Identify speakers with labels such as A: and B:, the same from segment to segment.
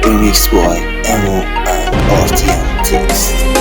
A: Remixed by Emo and RTM Text.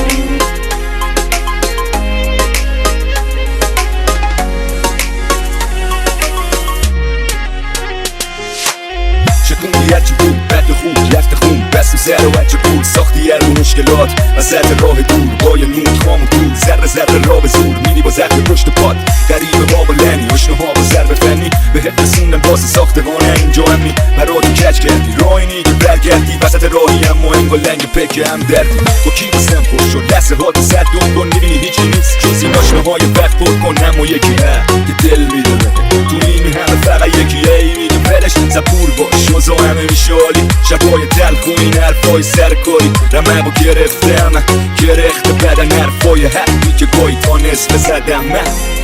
B: شکوندی هرچی بود بد خوب رفت خون بست و زر و هرچی بود ساختی هر رو مشکلات وسط راه دور با یه نود خام و دور ذره ذره را به زور میری با ضرب پشت پات غریبه باب و لنی اشنه ها با ضرب فنی به حد رسوندن واسه ساختگانه اینجا همی برا تو کج کردی راهی نی که برگردی وسط راهی هم و انگا لنگ پک هم دردی با کی بسم خوش شد لحظه ها تو صد دون کن میبینی هیچی نیست جز این آشنه های وقت پر کن هم و یکی هم که دل میدونه تو نیمی همه فقط یکی ای میگه پلش زبور باش وزا همه میشالی شبای تلخ و این حرفای سرکاری رمه با گرفتم گرخت بدن حرفای حقی که گاهی تا نصف زدم من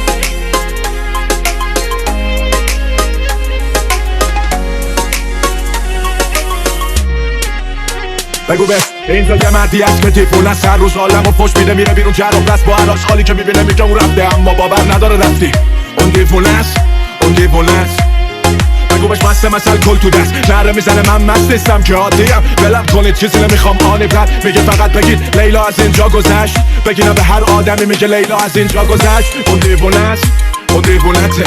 C: بگو بس اینجا یه مردی هست که تیفون است هر روز عالم و پشت میده میره بیرون جراب دست با هر آشغالی که میبینه میگه اون رفته اما باور نداره رفتی اون دیوونه است اون دیوونه است بگو بهش مست مثل کل تو دست نره میزنه من مست نیستم که عادیم ولم کنید چیزی نمیخوام آنی برد میگه فقط بگید لیلا از اینجا گذشت بگیرم به هر آدمی میگه لیلا از اینجا گذشت اون دیوونه است اون دیوونته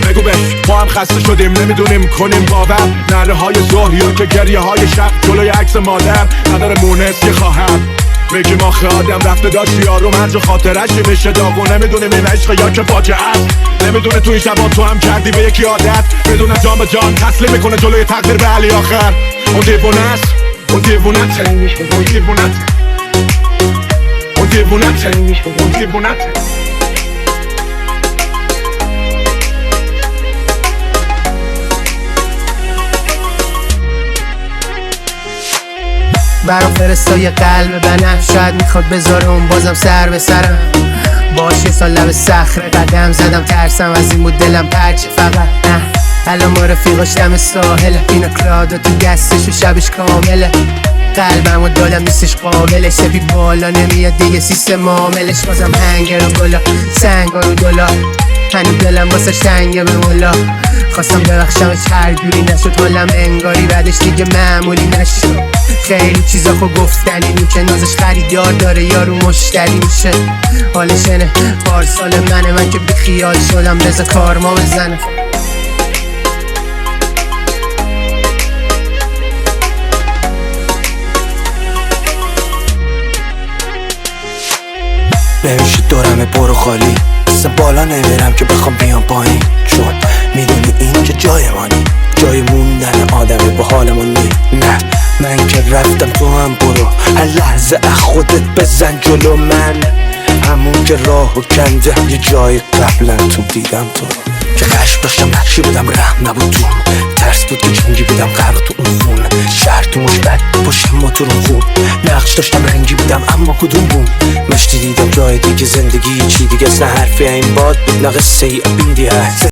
C: بگو بهش ما هم خسته شدیم نمیدونیم کنیم باور نره های ظهر که گریه های شب جلوی عکس مادر نداره مونس که خواهم میگیم آخه آدم رفته داشت یارو مرج خاطرش میشه داغو نمیدونیم این عشق یا که فاجعه است نمیدونه تو این شبا تو هم کردی به یکی عادت بدونه جان به جان تسلیم میکنه جلوی تقدیر به علی آخر اون دیوونه است اون دیوونته اون دیوونته اون دیوونته اون دیوونته
D: برام فرستای قلب بنم شاید میخواد بذاره اون بازم سر به سرم باشه سال لب صخره قدم زدم ترسم از این بود دلم پرچه فقط نه الان ما رفیقاش دم ساحله اینا کلادا تو دستش و شبش کامله قلبم و دادم نیستش قابلش سپید بالا نمیاد دیگه سیستم معاملش بازم هنگر و گلا سنگا رو دلا هنو دلم واسه تنگه به مولا خواستم ببخشمش هر جوری نشد حالم انگاری بعدش دیگه معمولی نشد خیلی چیزا خو گفتنی میشه نازش خریدار داره یارو مشتری میشه حالش اینه پارسال من که بی خیال شدم بذار کارما بزنه
A: نمیشه دورم برو خالی اصلا بالا نمیرم که بخوام بیام پایین چون میدونی این که جای مانی جای موندن آدمی با حالمون نی نه من که رفتم تو هم برو هر لحظه خودت بزن جلو من همون که راهو کنده یه جای قبلا تو دیدم تو که خشم داشتم نقشی بودم رحم نبود تو ترس بود که جنگی بودم غرق تو اون خون شهر تو مشبت پشت ما تو رو خون نقش داشتم رنگی بودم اما کدوم بود مشتی دیدم جای دیگه زندگی چی دیگه نه حرفی این باد بود نه قصه ای بیدی هست